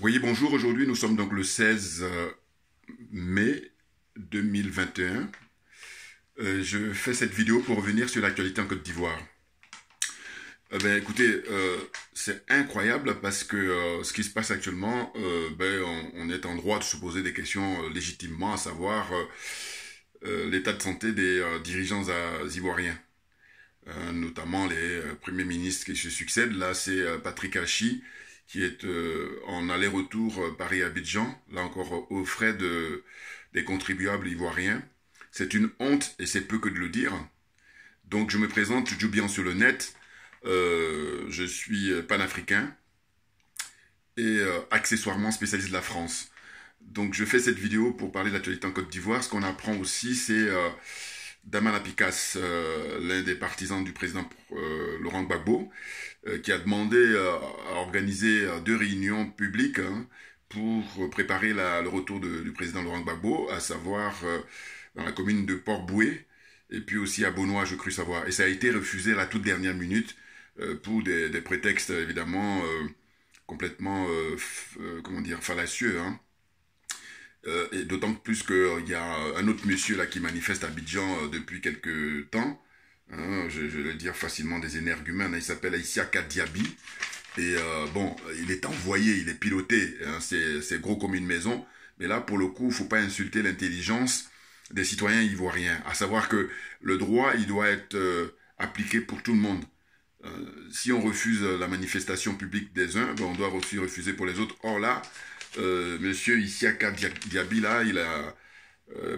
Oui, bonjour. Aujourd'hui, nous sommes donc le 16 mai 2021. Je fais cette vidéo pour revenir sur l'actualité en Côte d'Ivoire. Écoutez, c'est incroyable parce que ce qui se passe actuellement, on est en droit de se poser des questions légitimement, à savoir l'état de santé des dirigeants ivoiriens. Notamment les premiers ministres qui se succèdent. Là, c'est Patrick Hachi qui est en aller-retour Paris-Abidjan, là encore aux frais des contribuables ivoiriens. C'est une honte et c'est peu que de le dire. Donc je me présente, je joue bien sur le net, je suis panafricain et accessoirement spécialiste de la France. Donc je fais cette vidéo pour parler de l'actualité en Côte d'Ivoire. Ce qu'on apprend aussi, c'est Damana Picas, l'un des partisans du président Laurent Gbagbo, qui a demandé à organiser 2 réunions publiques pour préparer le retour du président Laurent Gbagbo, à savoir dans la commune de Port-Boué, et puis aussi à Bonois, je crus savoir. Et ça a été refusé à la toute dernière minute pour des prétextes évidemment complètement, comment dire, fallacieux, hein. Et d'autant plus qu'il y a un autre monsieur là qui manifeste à Abidjan depuis quelques temps, hein, je vais dire facilement des énergumènes, il s'appelle Isiaka Diaby, et bon, il est envoyé, il est piloté, hein, c'est gros comme une maison, mais là pour le coup, il ne faut pas insulter l'intelligence des citoyens ivoiriens, à savoir que le droit, il doit être appliqué pour tout le monde. Si on refuse la manifestation publique des uns, on doit aussi refuser pour les autres. Or là, monsieur Isiaka Diaby, là, il a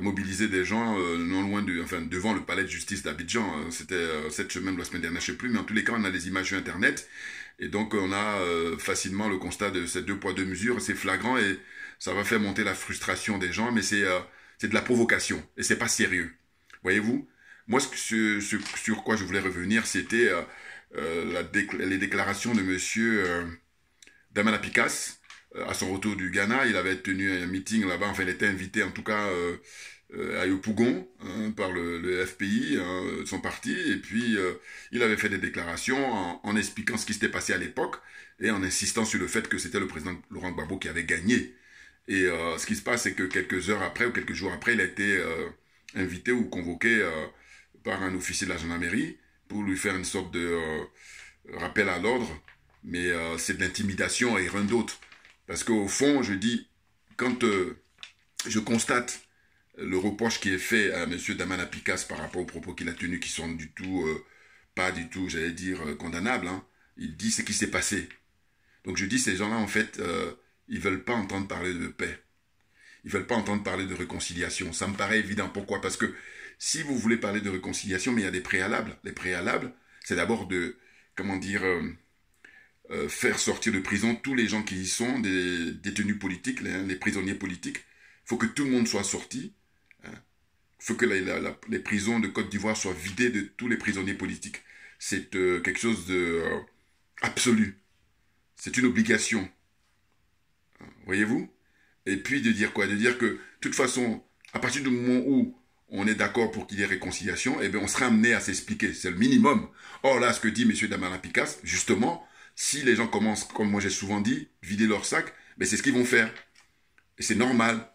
mobilisé des gens non loin devant le palais de justice d'Abidjan. C'était cette semaine ou la semaine dernière, je ne sais plus, mais en tous les cas, on a les images sur Internet. Et donc, on a facilement le constat de ces 2 poids 2 mesures. C'est flagrant et ça va faire monter la frustration des gens, mais c'est de la provocation et c'est pas sérieux. Voyez-vous? Moi, sur quoi je voulais revenir, c'était les déclarations de monsieur Damana Picas. À son retour du Ghana, il avait tenu un meeting là-bas, enfin il était invité en tout cas à Yopougon hein, par le FPI, hein, son parti, et puis il avait fait des déclarations en expliquant ce qui s'était passé à l'époque et en insistant sur le fait que c'était le président Laurent Gbagbo qui avait gagné. Et ce qui se passe, c'est que quelques heures après ou quelques jours après, il a été invité ou convoqué par un officier de la gendarmerie pour lui faire une sorte de rappel à l'ordre, mais c'est de l'intimidation et rien d'autre. Parce qu'au fond, je dis, quand je constate le reproche qui est fait à M. Damana Picas par rapport aux propos qu'il a tenus, qui sont du tout, pas du tout, j'allais dire, condamnables, hein, il dit ce qui s'est passé. Donc je dis, ces gens-là, en fait, ils ne veulent pas entendre parler de paix. Ils ne veulent pas entendre parler de réconciliation. Ça me paraît évident. Pourquoi? Parce que si vous voulez parler de réconciliation, mais il y a des préalables. Les préalables, c'est d'abord de, comment dire... faire sortir de prison tous les gens qui y sont, des détenus politiques, les prisonniers politiques. Il faut que tout le monde soit sorti. Il faut que les prisons de Côte d'Ivoire soient vidées de tous les prisonniers politiques. C'est quelque chose de absolu. C'est une obligation. Voyez-vous? Et puis de dire quoi? De dire que, de toute façon, à partir du moment où on est d'accord pour qu'il y ait réconciliation, eh bien, on sera amené à s'expliquer. C'est le minimum. Or là, ce que dit M. Damana Picas, justement, si les gens commencent, comme moi j'ai souvent dit, vider leur sac, ben c'est ce qu'ils vont faire. Et c'est normal.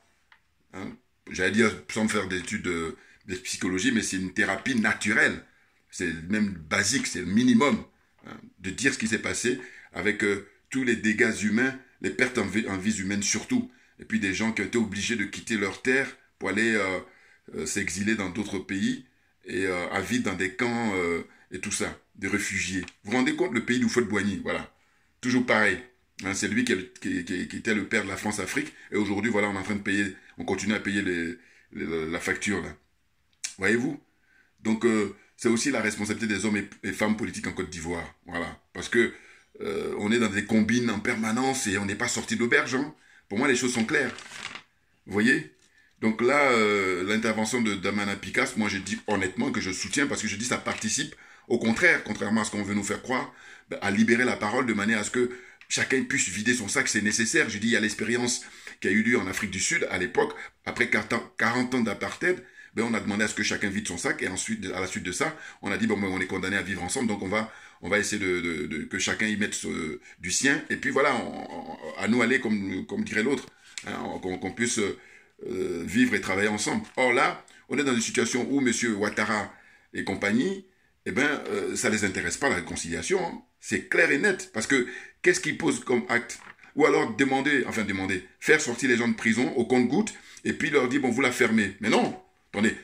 Hein. J'allais dire, sans faire d'études de psychologie, mais c'est une thérapie naturelle. C'est même basique, c'est le minimum. Hein, de dire ce qui s'est passé avec tous les dégâts humains, les pertes en vies humaines surtout. Et puis des gens qui ont été obligés de quitter leur terre pour aller s'exiler dans d'autres pays et à vivre dans des camps et tout ça, des réfugiés. Vous vous rendez compte, le pays d'Houphouët-Boigny, voilà. Toujours pareil. Hein, c'est lui qui était le père de la France-Afrique. Et aujourd'hui, voilà, on est en train de payer, on continue à payer la facture, là. Voyez-vous? Donc, c'est aussi la responsabilité des hommes et femmes politiques en Côte d'Ivoire. Voilà. Parce que on est dans des combines en permanence et on n'est pas sorti de l'auberge. Hein. Pour moi, les choses sont claires. Vous voyez? Donc là, l'intervention de Damana Picas, moi, je dis honnêtement que je soutiens parce que je dis ça participe, au contraire, contrairement à ce qu'on veut nous faire croire, à libérer la parole de manière à ce que chacun puisse vider son sac, c'est nécessaire. Je dis, il y a l'expérience qui a eu lieu en Afrique du Sud à l'époque, après 40 ans d'apartheid, ben on a demandé à ce que chacun vide son sac et ensuite, à la suite de ça, on a dit, bon, ben, on est condamné à vivre ensemble, donc on va essayer que chacun y mette du sien. Et puis voilà, à nous aller, comme dirait l'autre, hein, qu'on puisse vivre et travailler ensemble. Or là, on est dans une situation où M. Ouattara et compagnie, eh ben, ça ne les intéresse pas la réconciliation. Hein. C'est clair et net. Parce que qu'est-ce qu'ils posent comme acte? Ou alors demander, faire sortir les gens de prison au compte-gouttes et puis leur dire, bon, vous la fermez. Mais non, attendez,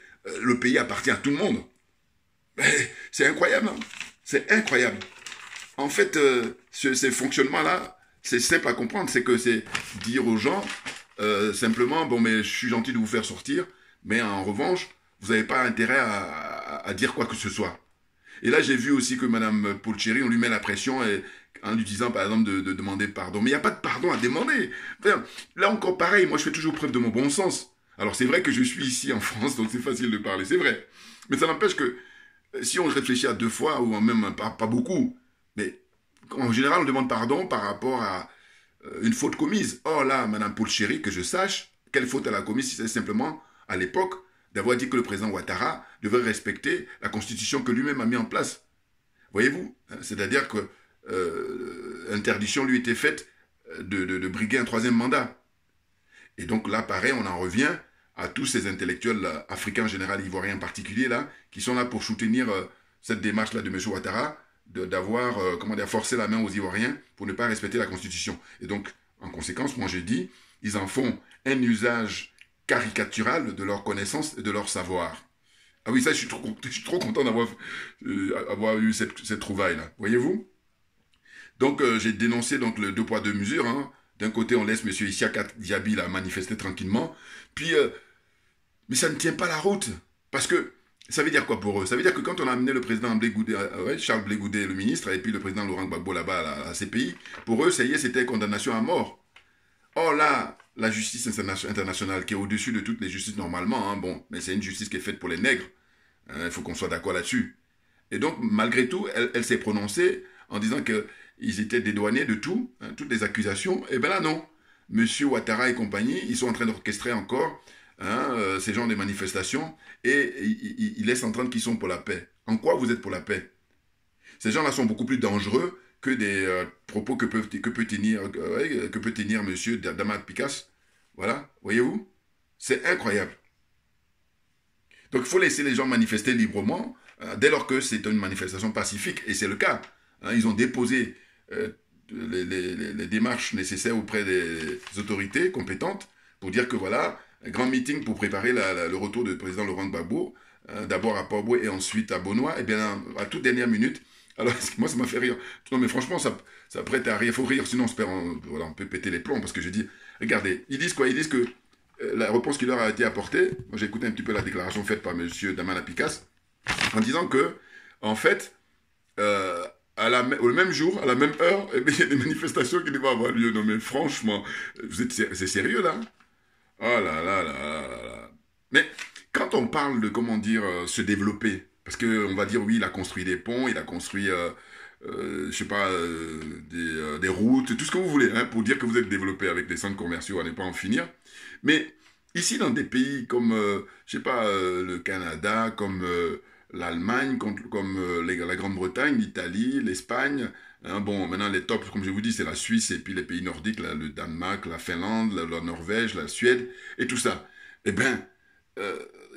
le pays appartient à tout le monde. C'est incroyable. Hein. C'est incroyable. En fait, ces fonctionnements-là, c'est simple à comprendre. C'est que c'est dire aux gens, simplement, bon, mais je suis gentil de vous faire sortir, mais en revanche, vous n'avez pas intérêt à dire quoi que ce soit. Et là, j'ai vu aussi que Mme Polcheri, on lui met la pression en lui disant, par exemple, de demander pardon. Mais il n'y a pas de pardon à demander. Enfin, là encore, pareil, moi, je fais toujours preuve de mon bon sens. Alors, c'est vrai que je suis ici en France, donc c'est facile de parler, c'est vrai. Mais ça n'empêche que si on réfléchit à 2 fois, ou même pas beaucoup, mais en général, on demande pardon par rapport à une faute commise. Or là, Mme Polcheri, que je sache, quelle faute elle a commise, c'est simplement, à l'époque, d'avoir dit que le président Ouattara devait respecter la constitution que lui-même a mis en place. Voyez-vous? C'est-à-dire que l'interdiction lui était faite de briguer un 3e mandat. Et donc là, pareil, on en revient à tous ces intellectuels africains en général, ivoiriens en particulier, là, qui sont là pour soutenir cette démarche-là de M. Ouattara, d'avoir, forcé la main aux Ivoiriens pour ne pas respecter la Constitution. Et donc, en conséquence, moi j'ai dit, ils en font un usage caricatural de leur connaissance et de leur savoir. Ah oui, ça, je suis trop content d'avoir eu cette trouvaille-là. Voyez-vous? Donc, j'ai dénoncé donc, le 2 poids 2 mesures. Hein. D'un côté, on laisse M. Issaka Diaby là, manifester tranquillement. Puis, mais ça ne tient pas la route. Parce que, ça veut dire quoi pour eux? Ça veut dire que quand on a amené le président Charles Blé Goudé, le ministre, et puis le président Laurent Gbagbo là-bas à la CPI, pour eux, ça y est, c'était condamnation à mort. Or là, la justice internationale, qui est au-dessus de toutes les justices normalement, hein, bon, mais c'est une justice qui est faite pour les nègres. Il faut qu'on soit d'accord là-dessus. Et donc, malgré tout, elle s'est prononcée en disant qu'ils étaient dédouanés de tout, hein, toutes les accusations. Et bien là, non. Monsieur Ouattara et compagnie, ils sont en train d'orchestrer encore ces genres de manifestations et ils laissent entendre qu'ils sont pour la paix. En quoi vous êtes pour la paix? Ces gens-là sont beaucoup plus dangereux que des propos que peut tenir M. Damas Picasse. Voilà, voyez-vous? C'est incroyable. Donc il faut laisser les gens manifester librement, dès lors que c'est une manifestation pacifique, et c'est le cas. Hein, ils ont déposé les démarches nécessaires auprès des autorités compétentes pour dire que voilà, un grand meeting pour préparer le retour du président Laurent Gbagbo, d'abord à Port-Boué et ensuite à Beaunois, et bien à toute dernière minute. Alors, moi, ça m'a fait rire. Non, mais franchement, ça prête à rire. Il faut rire, sinon on peut péter les plombs. Parce que je dis, regardez, ils disent quoi? Ils disent que la réponse qui leur a été apportée, moi j'ai écouté un petit peu la déclaration faite par M. Damana Picasse, en disant que, en fait, au même jour, à la même heure, eh bien, il y a des manifestations qui devaient avoir lieu. Non, mais franchement, c'est sérieux, là? Oh là là là là là là. Mais quand on parle de, se développer, parce qu'on va dire, oui, il a construit des ponts, il a construit, je sais pas, des routes, tout ce que vous voulez, hein, pour dire que vous êtes développé avec des centres commerciaux, à ne pas en finir. Mais ici, dans des pays comme, je sais pas, le Canada, comme l'Allemagne, comme la Grande-Bretagne, l'Italie, l'Espagne, hein, bon, maintenant les tops, comme je vous dis, c'est la Suisse et puis les pays nordiques, là, le Danemark, la Finlande, la Norvège, la Suède, et tout ça. Eh bien,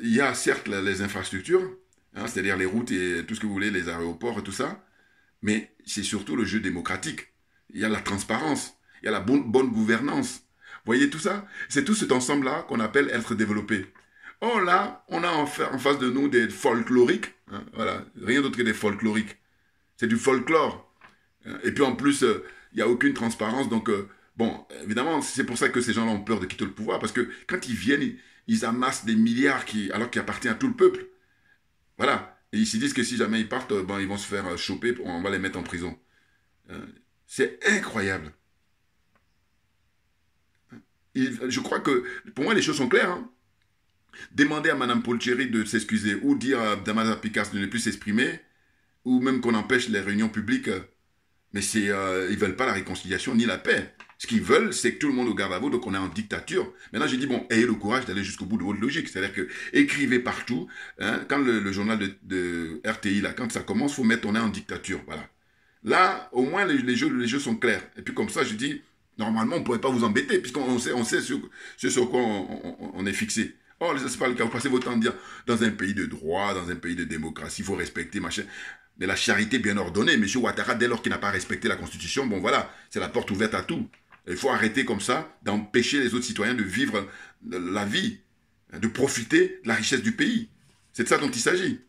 il y a certes les infrastructures, hein, c'est-à-dire les routes et tout ce que vous voulez, les aéroports et tout ça, mais c'est surtout le jeu démocratique. Il y a la transparence, il y a la bonne gouvernance. Vous voyez tout ça? C'est tout cet ensemble-là qu'on appelle être développé. Or là, on a en face de nous des folkloriques, hein, voilà, rien d'autre que des folkloriques. C'est du folklore. Et puis en plus, il n'y a aucune transparence, donc bon, évidemment, c'est pour ça que ces gens-là ont peur de quitter le pouvoir, parce que quand ils viennent, ils amassent des milliards alors qu'ils appartiennent à tout le peuple. Voilà. Et ils se disent que si jamais ils partent, ben, ils vont se faire choper, on va les mettre en prison. C'est incroyable. Je crois que, pour moi, les choses sont claires. Hein. Demander à Mme Polcheri de s'excuser, ou dire à Damasa Picasse de ne plus s'exprimer, ou même qu'on empêche les réunions publiques. Mais ils ne veulent pas la réconciliation ni la paix. Ce qu'ils veulent, c'est que tout le monde au garde à vous, donc on est en dictature. Maintenant, j'ai dit, bon, ayez le courage d'aller jusqu'au bout de votre logique. C'est-à-dire que écrivez partout. Hein, quand le journal de RTI, là, quand ça commence, il faut mettre on est en dictature. Voilà. Là, au moins, les jeux sont clairs. Et puis comme ça, je dis, Normalement, on ne pourrait pas vous embêter, puisqu'on sait, sur quoi on est fixé. Or, c'est pas le cas. Vous passez votre temps à dire, dans un pays de droit, dans un pays de démocratie, il faut respecter, machin. Mais la charité bien ordonnée, M. Ouattara, dès lors qu'il n'a pas respecté la Constitution, bon voilà, c'est la porte ouverte à tout. Il faut arrêter comme ça d'empêcher les autres citoyens de vivre la vie, de profiter de la richesse du pays. C'est de ça dont il s'agit.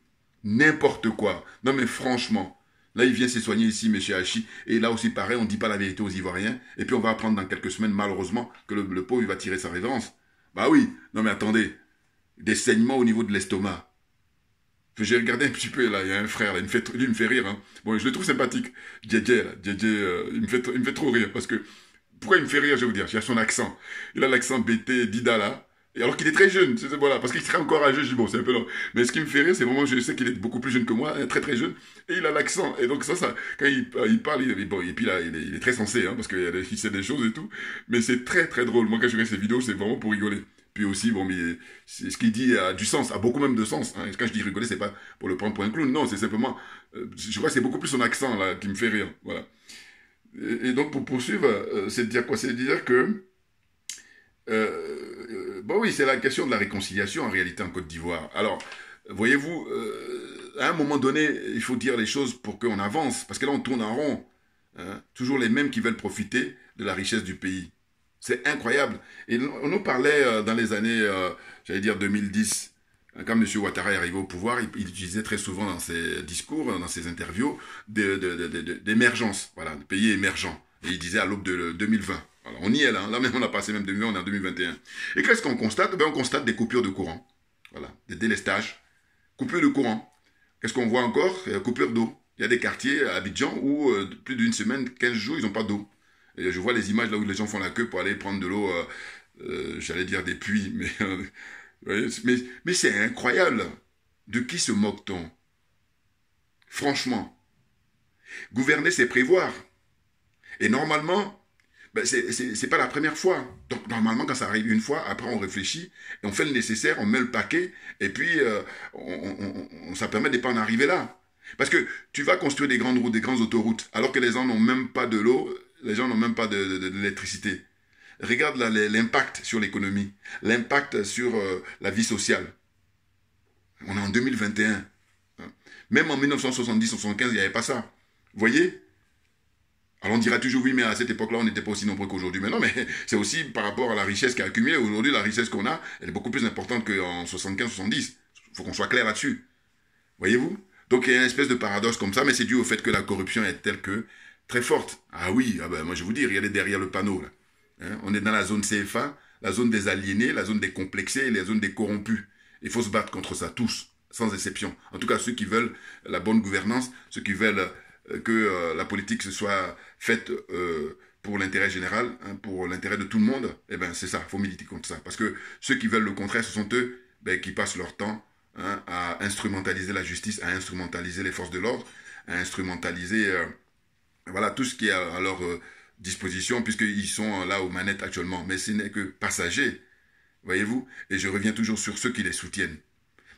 N'importe quoi. Non mais franchement, là il vient se soigner ici, M. Hachi, et là aussi pareil, on ne dit pas la vérité aux Ivoiriens, et puis on va apprendre dans quelques semaines, malheureusement, que le pauvre il va tirer sa révérence. Bah oui, non mais attendez, des saignements au niveau de l'estomac. J'ai regardé un petit peu, là, il y a un frère, là, il me fait rire. Hein. Bon, je le trouve sympathique. Djedje, là, Djedje, il me fait trop rire, parce que, pourquoi il me fait rire, je vais vous dire, il a son accent. Il a l'accent BT d'Ida, là, et alors qu'il est très jeune, voilà, parce qu'il serait encore âgé, je dis, bon, c'est un peu long. Mais ce qui me fait rire, c'est vraiment, je sais qu'il est beaucoup plus jeune que moi, hein, très très jeune, et il a l'accent. Et donc ça, quand il parle, bon, et puis là, il est très sensé, hein, parce qu'il sait des choses et tout, mais c'est très très drôle. Moi, quand je regarde ces vidéos, c'est vraiment pour rigoler. Puis aussi, bon, mais ce qu'il dit a du sens, a beaucoup même de sens. Hein. Quand je dis rigoler, c'est pas pour le prendre pour un clown, non, c'est simplement, je crois que c'est beaucoup plus son accent là qui me fait rire, voilà. Et donc pour poursuivre, c'est de dire quoi? C'est de dire que, bon oui, c'est la question de la réconciliation en réalité en Côte d'Ivoire. Alors, voyez-vous, à un moment donné, il faut dire les choses pour qu'on avance, parce que là on tourne en rond. Hein. Toujours les mêmes qui veulent profiter de la richesse du pays. C'est incroyable. Et on nous parlait dans les années, j'allais dire 2010, quand M. Ouattara est arrivé au pouvoir, il utilisait très souvent dans ses discours, dans ses interviews, d'émergence, voilà, de pays émergents. Et il disait à l'aube de 2020. Voilà, on y est là, hein. Là même on a passé même 2020, on est en 2021. Et qu'est-ce qu'on constate? Ben, on constate des coupures de courant, voilà, des délestages, coupures de courant. Qu'est-ce qu'on voit encore? Coupures d'eau. Il y a des quartiers à Abidjan où plus d'une semaine, 15 jours, ils n'ont pas d'eau. Et je vois les images là où les gens font la queue pour aller prendre de l'eau, j'allais dire des puits, mais c'est incroyable. De qui se moque-t-on? Franchement. Gouverner, c'est prévoir. Et normalement, ben c'est pas la première fois. Donc normalement, quand ça arrive une fois, après on réfléchit, et on fait le nécessaire, on met le paquet, et puis ça permet de ne pas en arriver là. Parce que tu vas construire des grandes routes, des grandes autoroutes, alors que les gens n'ont même pas de l'eau, les gens n'ont même pas d'électricité. Regarde l'impact sur l'économie, l'impact sur la vie sociale. On est en 2021. Hein. Même en 1970-75, il n'y avait pas ça. Vous voyez? Alors on dira toujours, oui, mais à cette époque-là, on n'était pas aussi nombreux qu'aujourd'hui. Mais non, mais c'est aussi par rapport à la richesse qui a accumulée. Aujourd'hui, la richesse qu'on a, elle est beaucoup plus importante qu'en 75-70. Il faut qu'on soit clair là-dessus. Voyez-vous? Donc il y a une espèce de paradoxe comme ça, mais c'est dû au fait que la corruption est telle que très forte. Ah oui, ah ben, moi je vous dis, regardez derrière le panneau. Là. Hein, on est dans la zone CFA, la zone des aliénés, la zone des complexés et la zone des corrompus. Il faut se battre contre ça, tous, sans exception. En tout cas, ceux qui veulent la bonne gouvernance, ceux qui veulent que la politique se soit faite pour l'intérêt général, hein, pour l'intérêt de tout le monde, eh ben c'est ça, il faut militer contre ça. Parce que ceux qui veulent le contraire, ce sont eux qui passent leur temps hein, à instrumentaliser la justice, à instrumentaliser les forces de l'ordre, à instrumentaliser voilà, tout ce qui est à leur disposition, puisqu'ils sont là aux manettes actuellement. Mais ce n'est que passager, voyez-vous. Et je reviens toujours sur ceux qui les soutiennent.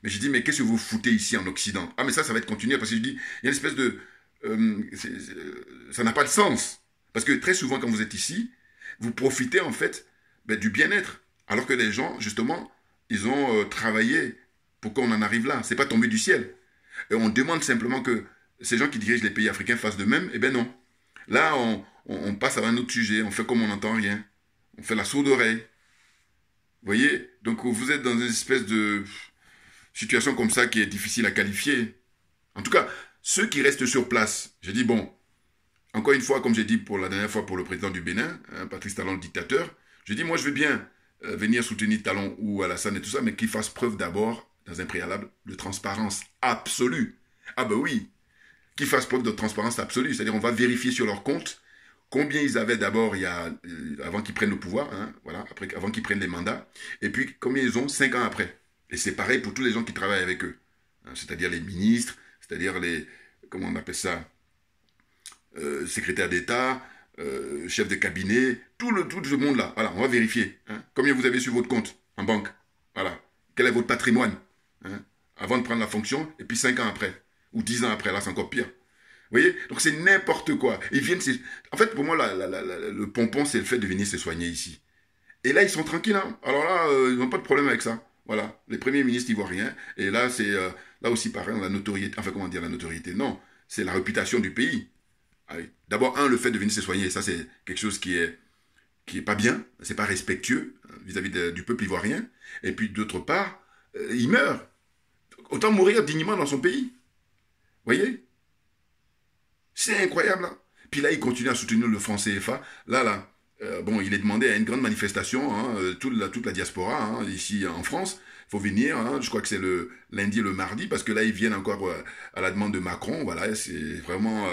Mais je dis, mais qu'est-ce que vous foutez ici en Occident? Ah, mais ça va être continué, parce que je dis, il y a une espèce de... ça n'a pas de sens. Parce que très souvent, quand vous êtes ici, vous profitez en fait du bien-être. Alors que les gens, justement, ils ont travaillé pour qu'on en arrive là. C'est pas tombé du ciel. Et on demande simplement que ces gens qui dirigent les pays africains fassent de même. Eh bien non. Là, on passe à un autre sujet. On fait comme on n'entend rien. On fait la sourde oreille. Vous voyez? Donc vous êtes dans une espèce de situation comme ça qui est difficile à qualifier. En tout cas, ceux qui restent sur place, j'ai dit, bon, encore une fois, comme j'ai dit pour la dernière fois pour le président du Bénin, hein, Patrice Talon, le dictateur, j'ai dit, moi je veux bien venir soutenir Talon ou Alassane et tout ça, mais qu'il fasse preuve d'abord, dans un préalable, de transparence absolue. Ah ben oui, qu'ils fassent preuve de transparence absolue, c'est-à-dire on va vérifier sur leur compte combien ils avaient d'abord avant qu'ils prennent le pouvoir, hein, voilà, avant qu'ils prennent les mandats, et puis combien ils ont 5 ans après. Et c'est pareil pour tous les gens qui travaillent avec eux, hein, c'est-à-dire les ministres, c'est-à-dire les, comment on appelle ça, secrétaire d'État, chef de cabinet, tout ce monde-là. Voilà, on va vérifier. Hein, combien vous avez sur votre compte en banque. Voilà. Quel est votre patrimoine hein, avant de prendre la fonction, et puis 5 ans après, ou 10 ans après, là c'est encore pire. Vous voyez? Donc c'est n'importe quoi. Ils viennent, en fait, pour moi, le pompon, c'est le fait de venir se soigner ici. Et là, ils sont tranquilles. Hein. Alors là, ils n'ont pas de problème avec ça. Voilà. Les premiers ministres ivoiriens. Et là, c'est là aussi pareil, la notoriété. Enfin, comment dire la notoriété? Non, c'est la réputation du pays. Ah oui. D'abord, le fait de venir se soigner, ça, c'est quelque chose qui est pas bien. C'est pas respectueux vis-à-vis du peuple ivoirien. Et puis, d'autre part, il meurt. Autant mourir dignement dans son pays. Vous voyez? C'est incroyable. Hein. Puis là, il continue à soutenir le franc CFA. Là, bon, il est demandé à une grande manifestation, hein, toute la diaspora, hein, ici en France. Il faut venir, hein, je crois que c'est le lundi et le mardi, parce que là, ils viennent encore à la demande de Macron. Voilà, c'est vraiment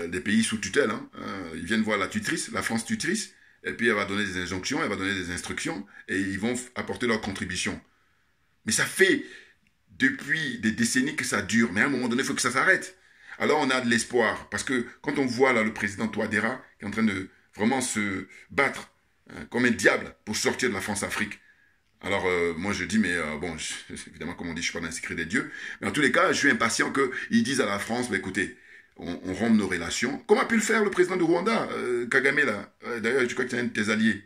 des pays sous tutelle. Hein, ils viennent voir la tutrice, la France tutrice, et puis elle va donner des injonctions, elle va donner des instructions, et ils vont apporter leur contribution. Mais ça fait depuis des décennies que ça dure, mais à un moment donné, il faut que ça s'arrête. Alors on a de l'espoir, parce que quand on voit là le président Touadéra qui est en train de vraiment se battre hein, comme un diable pour sortir de la France-Afrique, alors moi je dis, mais bon, évidemment comme on dit, je ne suis pas dans le secret des dieux, mais en tous les cas, je suis impatient qu'ils disent à la France, bah, écoutez, on rompt nos relations, comme a pu le faire le président du Rwanda, Kagame là, d'ailleurs je crois que c'est un de tes alliés.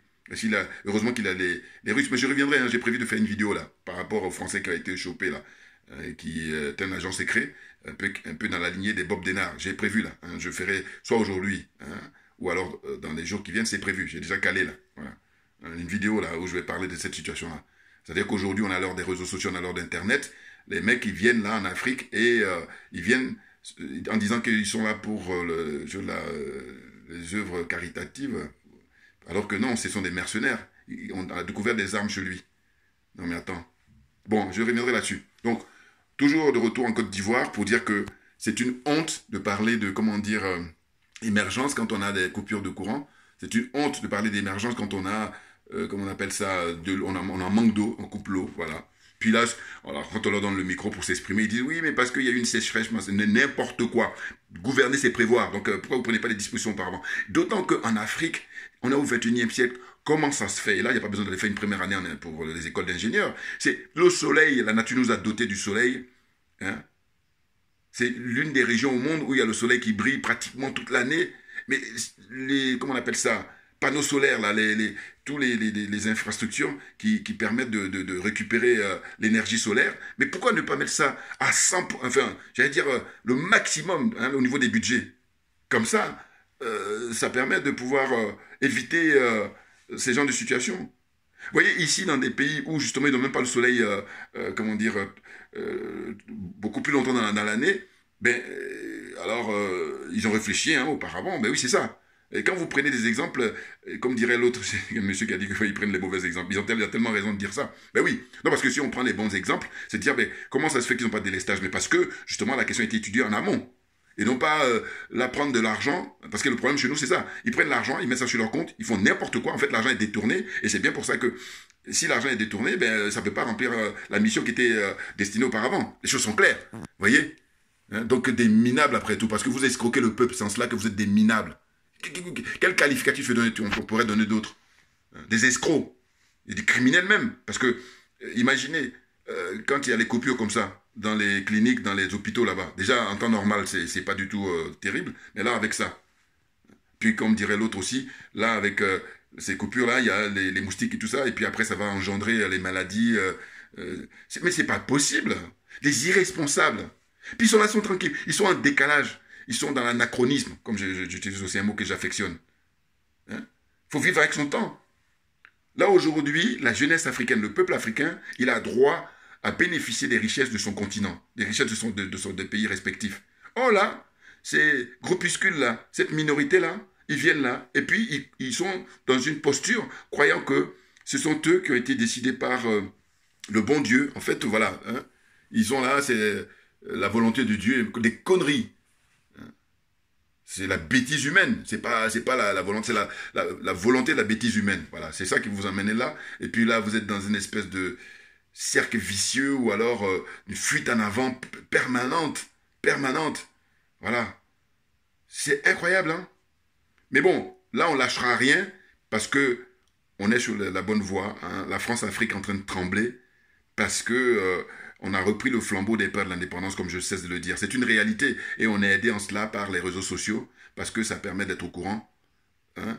Heureusement qu'il a les Russes, mais je reviendrai, hein, j'ai prévu de faire une vidéo là, par rapport au Français qui a été chopé là, qui est un agent secret, un peu dans la lignée des Bob Denard. J'ai prévu là, hein, je ferai soit aujourd'hui, hein, ou alors dans les jours qui viennent, c'est prévu, j'ai déjà calé là, voilà. Une vidéo là où je vais parler de cette situation là. C'est-à-dire qu'aujourd'hui on a l'heure des réseaux sociaux, on a l'heure d'internet, les mecs ils viennent là en Afrique et ils viennent en disant qu'ils sont là pour les œuvres caritatives, alors que non, ce sont des mercenaires. On a découvert des armes chez lui. Non mais attends. Bon, je reviendrai là-dessus. Donc, toujours de retour en Côte d'Ivoire pour dire que c'est une honte de parler de, comment dire, émergence quand on a des coupures de courant. C'est une honte de parler d'émergence quand on a, comment on appelle ça, on a un manque d'eau, on coupe l'eau, voilà. Puis là, alors, quand on leur donne le micro pour s'exprimer, ils disent oui, mais parce qu'il y a eu une sécheresse, n'importe quoi. Gouverner, c'est prévoir. Donc, pourquoi vous ne prenez pas les dispositions auparavant? D'autant qu'en Afrique, on est au XXIe siècle. Comment ça se fait? Et là, il n'y a pas besoin d'aller faire une première année pour les écoles d'ingénieurs. C'est le soleil, la nature nous a dotés du soleil. Hein? C'est l'une des régions au monde où il y a le soleil qui brille pratiquement toute l'année. Mais comment on appelle ça? Panneaux solaires, là, tous les infrastructures qui permettent de récupérer l'énergie solaire. Mais pourquoi ne pas mettre ça à 100, enfin, j'allais dire le maximum hein, au niveau des budgets? Comme ça, ça permet de pouvoir éviter ces genres de situations. Vous voyez, ici, dans des pays où justement ils n'ont même pas le soleil, comment dire, beaucoup plus longtemps dans l'année, ben, alors ils ont réfléchi hein, auparavant, ben oui, c'est ça. Et quand vous prenez des exemples, comme dirait l'autre, c'est un monsieur qui a dit qu'ils prennent les mauvais exemples, il a tellement raison de dire ça. Ben oui, non parce que si on prend les bons exemples, c'est de dire, ben, comment ça se fait qu'ils n'ont pas de délestage? Mais parce que, justement, la question a été étudiée en amont. Et non pas là prendre de l'argent, parce que le problème chez nous c'est ça, ils prennent l'argent, ils mettent ça sur leur compte, ils font n'importe quoi, en fait l'argent est détourné, et c'est bien pour ça que si l'argent est détourné, ben, ça ne peut pas remplir la mission qui était destinée auparavant. Les choses sont claires, vous voyez hein. Donc des minables après tout, parce que vous escroquez le peuple, c'est en cela que vous êtes des minables. Quel qualificatif on pourrait donner d'autres? Des escrocs, et des criminels même, parce que imaginez, quand il y a les coupures comme ça, dans les cliniques, dans les hôpitaux là-bas. Déjà, en temps normal, c'est pas du tout terrible, mais là, avec ça. Puis, comme dirait l'autre aussi, là, avec ces coupures-là, il y a les moustiques et tout ça, et puis après, ça va engendrer les maladies. Mais c'est pas possible. Des irresponsables. Puis, ils sont là, ils sont tranquilles. Ils sont en décalage. Ils sont dans l'anachronisme, comme j'utilise aussi un mot que j'affectionne. Hein? Faut vivre avec son temps. Là, aujourd'hui, la jeunesse africaine, le peuple africain, il a droit à bénéficier des richesses de son continent, des richesses des pays respectifs. Oh là, ces groupuscules-là, cette minorité-là, ils viennent là, et puis ils sont dans une posture, croyant que ce sont eux qui ont été décidés par le bon Dieu. En fait, voilà, hein, ils ont là, c'est la volonté de Dieu, des conneries. C'est la bêtise humaine, c'est pas la volonté, c'est la volonté de la bêtise humaine. Voilà, c'est ça qui vous emmène là, et puis là, vous êtes dans une espèce de cercle vicieux ou alors une fuite en avant permanente. Voilà. C'est incroyable, hein. Mais bon, là, on lâchera rien parce que on est sur la bonne voie. Hein. La France-Afrique est en train de trembler parce que On a repris le flambeau des pères de l'indépendance, comme je cesse de le dire. C'est une réalité et on est aidé en cela par les réseaux sociaux parce que ça permet d'être au courant, hein,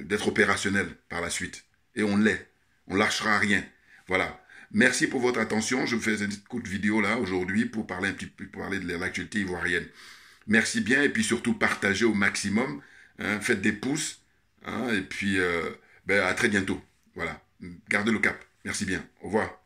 d'être opérationnel par la suite. Et on l'est. On lâchera rien. Voilà. Merci pour votre attention. Je vous fais cette courte vidéo là aujourd'hui pour parler un petit peu, pour parler de l'actualité ivoirienne. Merci bien et puis surtout partagez au maximum. Hein, faites des pouces. Hein, et puis à très bientôt. Voilà. Gardez le cap. Merci bien. Au revoir.